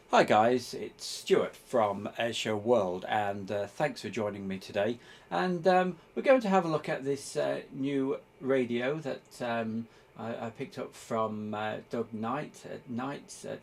Hi guys, it's Stuart from Airshow World, and thanks for joining me today. And we're going to have a look at this new radio that I picked up from Doug Knight at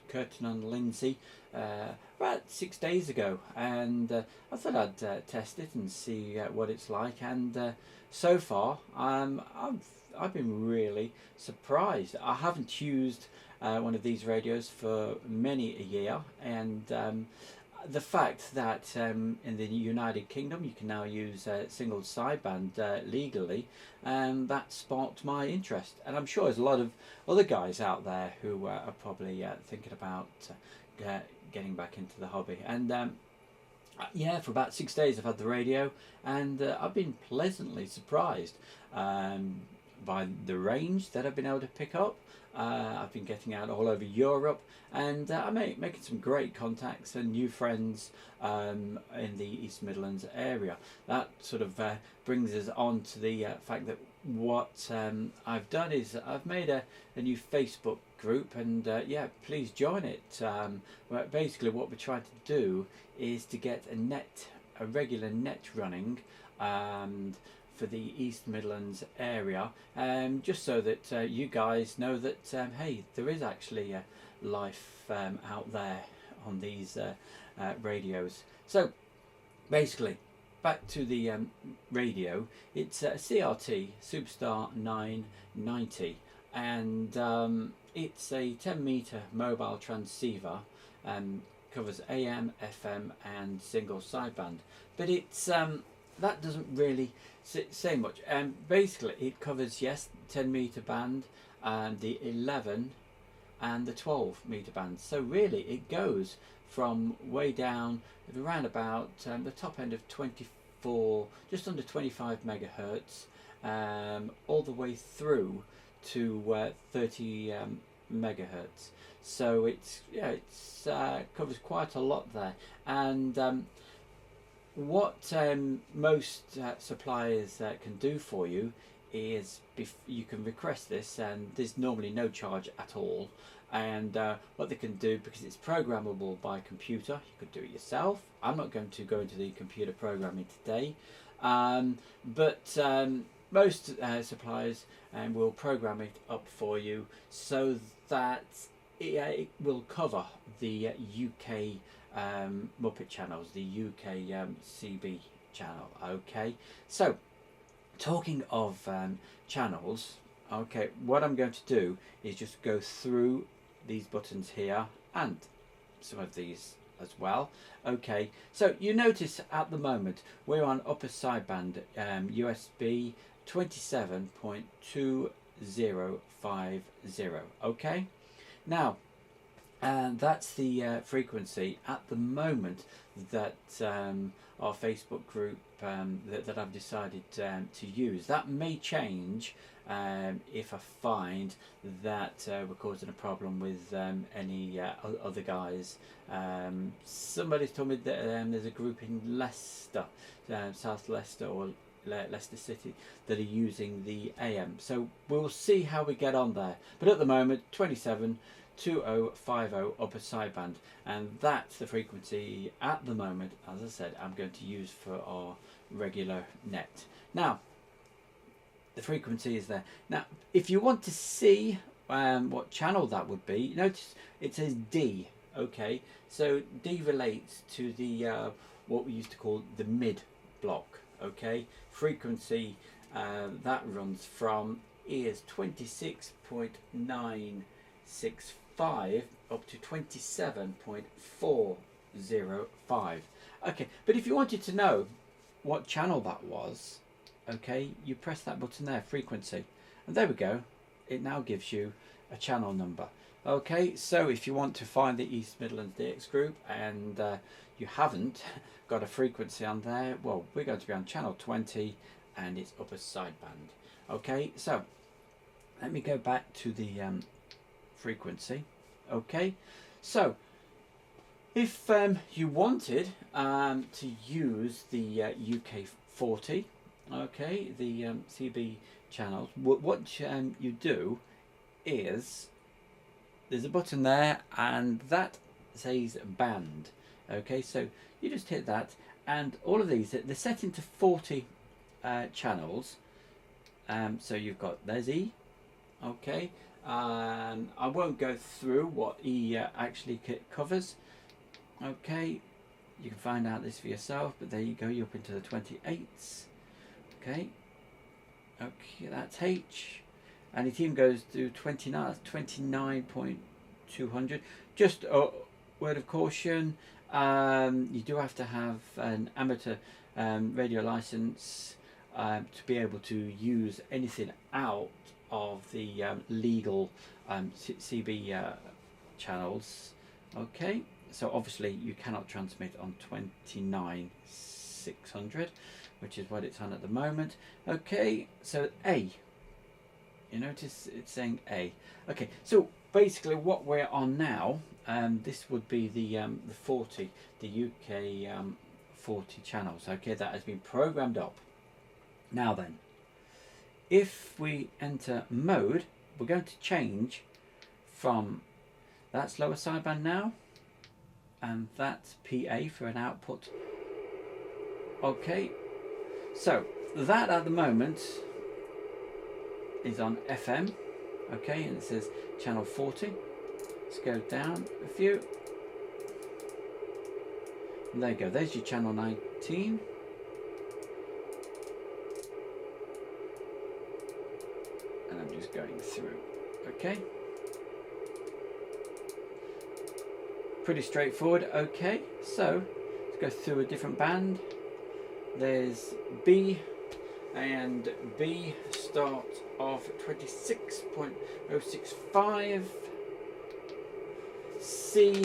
Curtin and Lindsay about 6 days ago, and I thought I'd test it and see what it's like. And so far, I've been really surprised. I haven't used one of these radios for many a year, and the fact that in the United Kingdom you can now use single sideband legally, that sparked my interest. And I'm sure there's a lot of other guys out there who are probably thinking about getting back into the hobby. And yeah, for about 6 days I've had the radio, and I've been pleasantly surprised by the range that I've been able to pick up. I've been getting out all over Europe, and I'm making some great contacts and new friends in the East Midlands area. That sort of brings us on to the fact that what I've done is I've made a new Facebook group, and yeah, please join it. Well, basically what we're trying to do is to get a regular net running for the East Midlands area, just so that you guys know that hey, there is actually life out there on these radios. So basically, back to the radio. It's a CRT Superstar 990, and it's a 10-meter mobile transceiver. Covers AM, FM, and single sideband, but it's that doesn't really say much. Basically, it covers, yes, 10-meter band, and the 11 and the 12-meter band. So really, it goes from way down at around about the top end of 24, just under 25 megahertz, all the way through to 30 megahertz. So it's covers quite a lot there, and what most suppliers can do for you is you can request this, and there's normally no charge at all. And what they can do, because it's programmable by computer, you could do it yourself. I'm not going to go into the computer programming today, but most suppliers will program it up for you so that it will cover the UK Muppet channels, the UK CB channel. Okay, so talking of channels, okay, what I'm going to do is just go through these buttons here and some of these as well. Okay, so you notice at the moment we're on upper sideband USB 27.2050. okay, now, and that's the frequency at the moment that our Facebook group that I've decided to use. That may change if I find that we're causing a problem with any other guys. Somebody's told me that there's a group in Leicester, South Leicester, or Leicester City, that are using the AM. So we'll see how we get on there. But at the moment, 27.2050 upper sideband, and that's the frequency at the moment, as I said, I'm going to use for our regular net. Now, the frequency is there. Now, if you want to see what channel that would be, notice it says D. Okay, so D relates to the what we used to call the mid block. Okay, frequency that runs from is 26.965 up to 27.405. Okay, but if you wanted to know what channel that was, okay, you press that button there, frequency, and there we go. It now gives you a channel number. Okay, so if you want to find the East Midlands DX group and you haven't got a frequency on there, well, we're going to be on channel 20 and it's upper sideband. Okay, so let me go back to the frequency. Okay, so if you wanted to use the UK 40, okay, the CB channels, what you do is there's a button there, and that says band. Okay, so you just hit that, and all of these, they're set into 40 channels. So you've got, there's E. Okay, I won't go through what E actually covers. Okay, you can find out this for yourself, but there you go, you're up into the 28s. Okay, that's H, and it even goes to 29.200. Just a word of caution, you do have to have an amateur radio license to be able to use anything out of the legal CB channels. Okay, so obviously you cannot transmit on 29,600, which is what it's on at the moment. Okay, so A, you notice it's saying A. Okay, so basically what we're on now, this would be the 40, the UK 40 channels. Okay, that has been programmed up. Now then, if we enter mode, we're going to change from, that's lower sideband now, and that's PA for an output. Okay, so that at the moment is on FM. Okay, and it says channel 40. Let's go down a few. And there you go, there's your channel 19. And I'm just going through. Okay, pretty straightforward. Okay, so let's go through a different band. There's B, and B starts off at 26.065. C,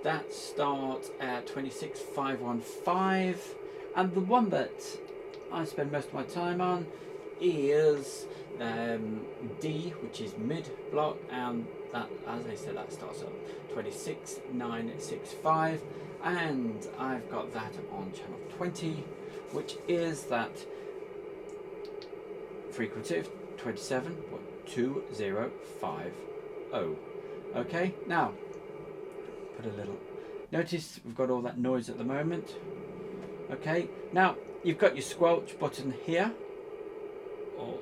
that starts at 26.515, and the one that I spend most of my time on is D, which is mid block, and that, as I said, that starts at 26.965, and I've got that on channel 20, which is that frequency of 27.2050. Okay, now put a little, notice we've got all that noise at the moment. Okay, now you've got your squelch button here, or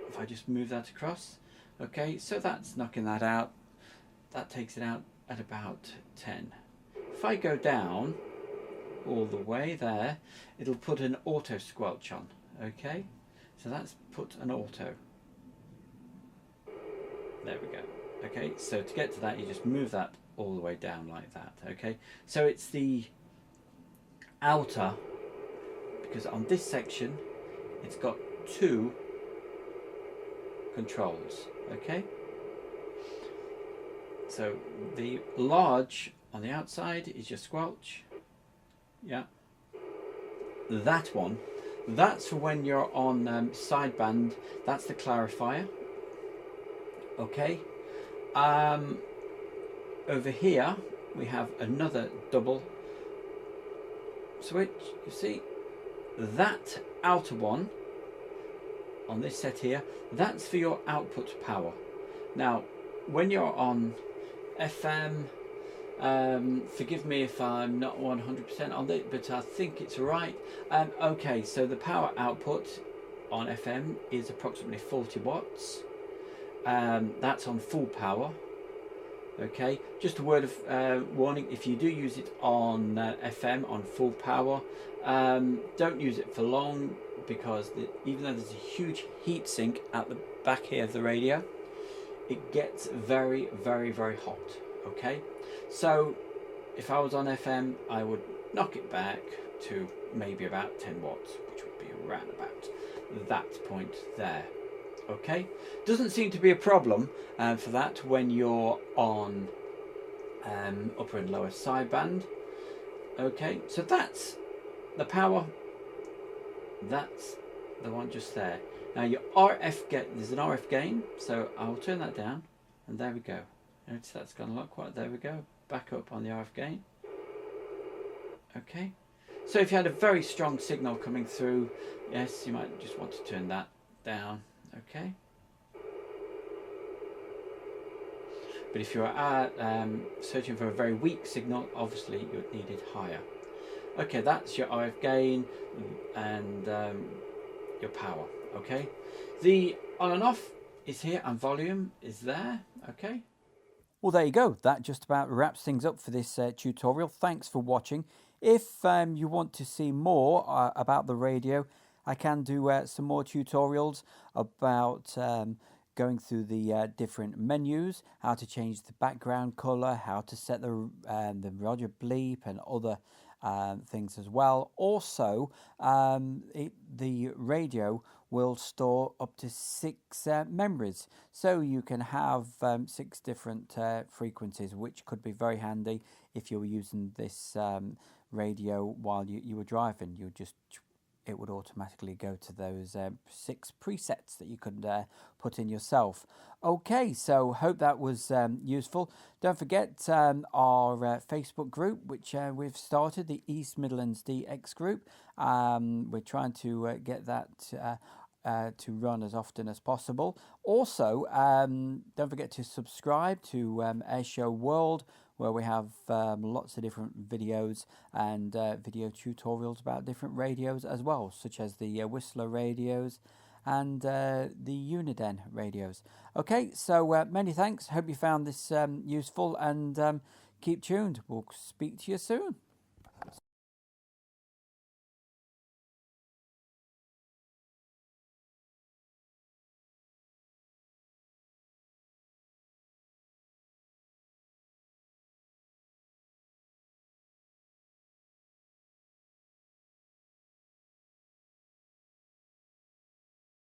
if I just move that across. Okay, so that's knocking that out. That takes it out at about 10. If I go down all the way there, it'll put an auto squelch on. Okay, so that's put an auto. There we go. Okay, so to get to that, you just move that all the way down like that. Okay, so it's the outer, because on this section it's got two controls. Okay, so the large on the outside is your squelch. Yeah, that one, that's for when you're on sideband. That's the clarifier. Okay, over here we have another double switch. You see that outer one on this set here, that's for your output power. Now when you're on FM, forgive me if I'm not 100% on it, but I think it's right. Okay, so the power output on FM is approximately 40 watts. That's on full power. Okay, just a word of warning, if you do use it on FM on full power, don't use it for long, because even though there's a huge heat sink at the back here of the radio, it gets very, very, very hot. Okay, so if I was on FM, I would knock it back to maybe about 10 watts, which would be around about that point there. Okay, doesn't seem to be a problem for that when you're on upper and lower sideband. Okay, so that's the power, that's the one just there. Now your RF gain, there's an RF gain, so I'll turn that down, and there we go. Notice that's gone a lot quiet. There we go, back up on the RF gain. Okay, so if you had a very strong signal coming through, yes, you might just want to turn that down. Okay, But if you're searching for a very weak signal, obviously you would need it higher. Okay, that's your RF gain and your power. Okay, the on and off is here and volume is there. Okay. Well, there you go. That just about wraps things up for this tutorial. Thanks for watching. If you want to see more about the radio, I can do some more tutorials about going through the different menus, how to change the background color, how to set the Roger bleep and other things as well. Also, the radio will store up to 6 memories, so you can have 6 different frequencies, which could be very handy if you were using this radio while you were driving. It would automatically go to those 6 presets that you could put in yourself. Okay, so hope that was useful. Don't forget our Facebook group, which we've started, the East Midlands DX group. We're trying to get that to run as often as possible. Also, don't forget to subscribe to Airshow World, where we have lots of different videos and video tutorials about different radios as well, such as the Whistler radios and the Uniden radios. Okay, so many thanks. Hope you found this useful, and keep tuned. We'll speak to you soon.